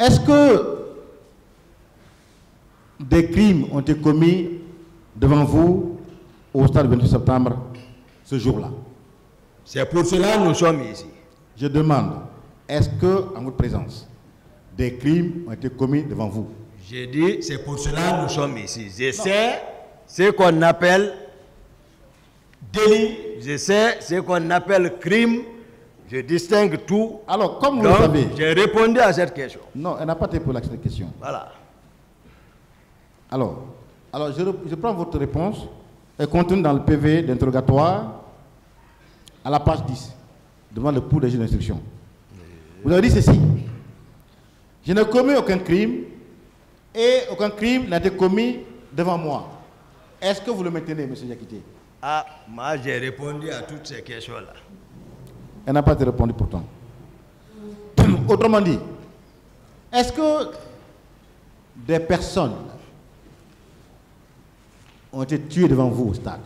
Est-ce que des crimes ont été commis devant vous au stade 28 septembre ce jour-là? C'est pour cela que nous sommes ici. Je demande, est-ce que, en votre présence, des crimes ont été commis devant vous? J'ai dit, c'est pour cela que nous sommes ici. Je sais ce qu'on appelle délit, je sais ce qu'on appelle crime, je distingue tout. Alors, comme vous Donc, le savez... j'ai répondu à cette question. Non, elle n'a pas été pour la question. Voilà. Alors je prends votre réponse et continue dans le PV d'interrogatoire à la page 10, devant le pouls des juges d'instruction. Vous avez dit ceci: je n'ai commis aucun crime et aucun crime n'a été commis devant moi. Est-ce que vous le maintenez, M. Diakité? Ah, moi j'ai répondu à toutes ces questions-là. Elle n'a pas été répondue pourtant. Autrement dit, est-ce que des personnes ont été tuées devant vous au stade?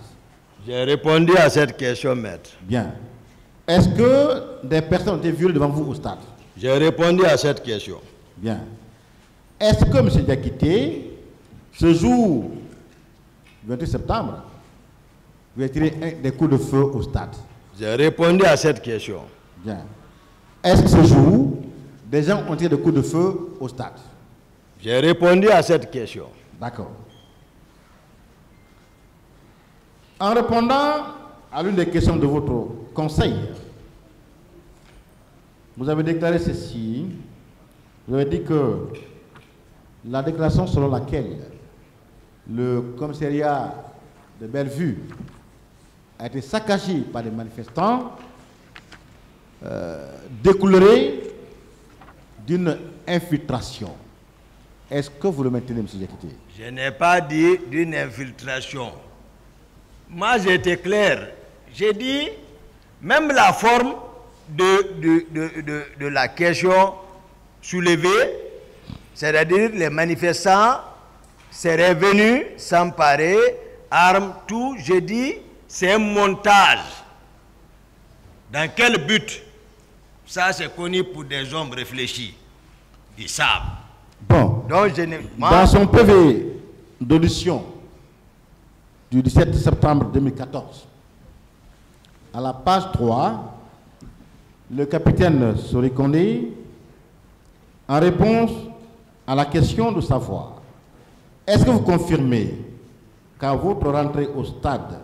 J'ai répondu à cette question, maître. Bien. Est-ce que des personnes ont été violées devant vous au stade? J'ai répondu à cette question. Bien. Est-ce que, M. Diakité, ce jour, 28 septembre, vous avez tiré des coups de feu au stade? J'ai répondu à cette question. Bien. Est-ce que ce jour, des gens ont tiré des coups de feu au stade? J'ai répondu à cette question. D'accord. En répondant à l'une des questions de votre conseil, vous avez déclaré ceci. Vous avez dit que la déclaration selon laquelle le commissariat de Bellevue a été saccagé par des manifestants découlerait d'une infiltration. Est-ce que vous le maintenez, M. Diakité? Je n'ai pas dit d'une infiltration. Moi, j'étais clair. J'ai dit, même la forme de la question soulevée, c'est-à-dire les manifestants seraient venus s'emparer, armes, tout, j'ai dit, c'est un montage. Dans quel but? Ça, c'est connu pour des hommes réfléchis. Ils savent. Bon. Donc, dans son PV d'audition du 17 septembre 2014, à la page 3, le capitaine Sorikonde, en réponse à la question de savoir, est-ce que vous confirmez qu'à votre rentrée au stade,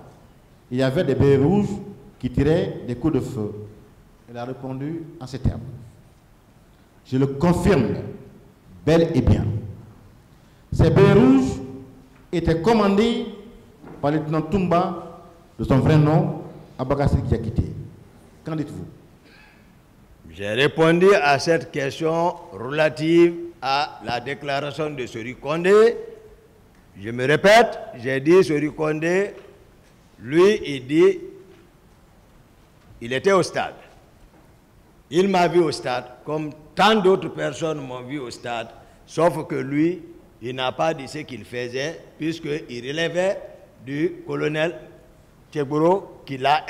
il y avait des bérets rouges qui tiraient des coups de feu? Il a répondu en ces termes: je le confirme bel et bien. Ces bérets rouges étaient commandés par le lieutenant Toumba, de son vrai nom, Abakassi Diakité. Qu'en dites-vous? J'ai répondu à cette question relative à la déclaration de Sorikonde. Je me répète, j'ai dit Sorikonde, lui, il dit, il était au stade. Il m'a vu au stade, comme tant d'autres personnes m'ont vu au stade, sauf que lui, il n'a pas dit ce qu'il faisait, puisqu'il relevait du colonel Tchegoro, qui l'a,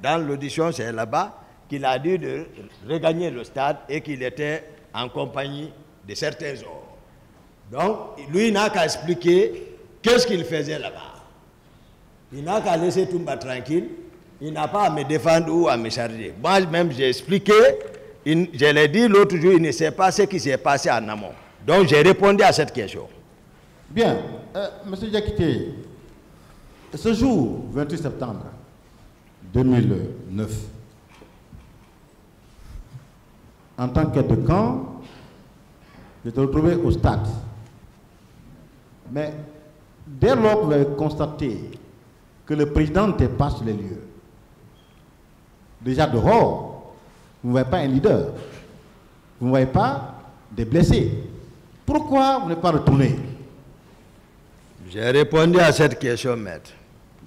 dans l'audition, c'est là-bas, qu'il a dit de regagner le stade et qu'il était en compagnie de certains hommes. Donc, lui, il n'a qu'à expliquer qu'est-ce qu'il faisait là-bas. Il n'a qu'à laisser Toumba tranquille. Il n'a pas à me défendre ou à me charger. Moi-même, j'ai expliqué. Je l'ai dit l'autre jour, il ne sait pas ce qui s'est passé en amont. Donc, j'ai répondu à cette question. Bien. Monsieur Diakité, ce jour, 28 septembre 2009, en tant qu'aide de camp, je te retrouvais au stade. Mais dès lors que vous avez constaté que le président n'était pas sur les lieux, déjà dehors, vous ne voyez pas un leader, vous ne voyez pas des blessés. Pourquoi vous n'êtes pas retourné? J'ai répondu à cette question, maître.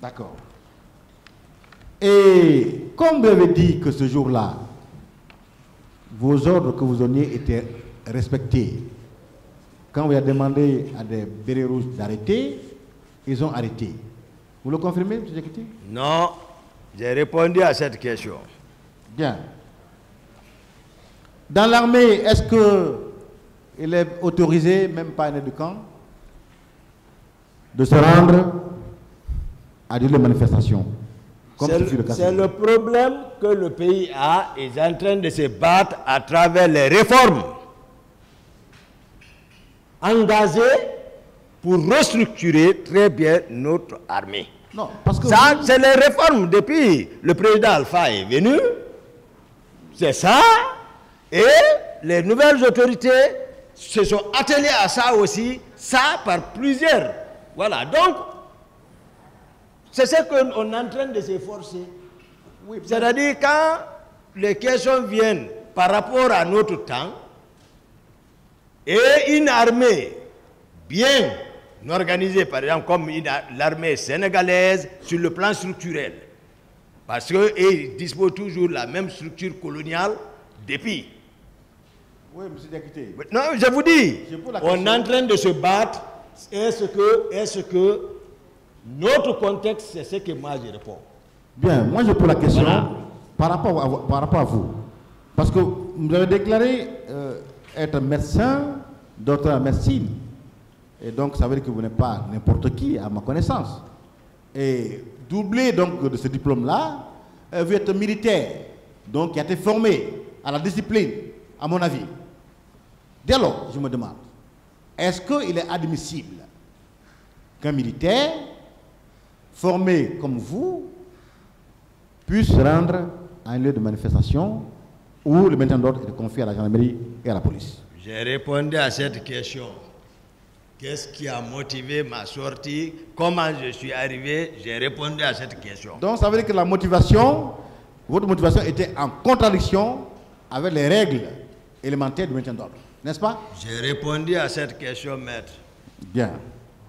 D'accord. Et comme vous avez dit que ce jour-là, vos ordres que vous donniez étaient respectés, quand vous avez demandé à des bérets rouges d'arrêter, ils ont arrêté. Vous le confirmez, M. Diakité? Non, j'ai répondu à cette question. Bien. Dans l'armée, est-ce que il est autorisé, même pas un aide de camp, de se rendre à des manifestations. C'est le problème que le pays a. Ils sont en train de se battre à travers les réformes engagées pour restructurer très bien notre armée. Non, parce que ça, c'est les réformes depuis le président Alpha est venu. C'est ça. Et les nouvelles autorités se sont attelées à ça aussi, ça par plusieurs. Voilà, donc, c'est ce qu'on est en train de s'efforcer. Oui, c'est-à-dire, quand les questions viennent par rapport à notre temps, et une armée bien organisée, par exemple, comme l'armée sénégalaise, sur le plan structurel, parce qu'ils disposent toujours de la même structure coloniale depuis. Oui, M. Diakité. Non, je vous dis, on est en train de se battre. Est-ce que notre contexte, c'est ce que moi je réponds. Bien, moi je pose la question par rapport à vous. Parce que vous avez déclaré être médecin, docteur en médecine. Et donc ça veut dire que vous n'êtes pas n'importe qui, à ma connaissance. Et doublé donc de ce diplôme-là, vous êtes militaire, donc qui a été formé à la discipline, à mon avis. Dès lors, je me demande, est-ce qu'il est admissible qu'un militaire formé comme vous puisse se rendre à un lieu de manifestation où le maintien d'ordre est confié à la gendarmerie et à la police? J'ai répondu à cette question. Qu'est-ce qui a motivé ma sortie? Comment je suis arrivé? J'ai répondu à cette question. Donc ça veut dire que la motivation, votre motivation était en contradiction avec les règles élémentaires du maintien d'ordre, n'est-ce pas? J'ai répondu à cette question, maître. Bien.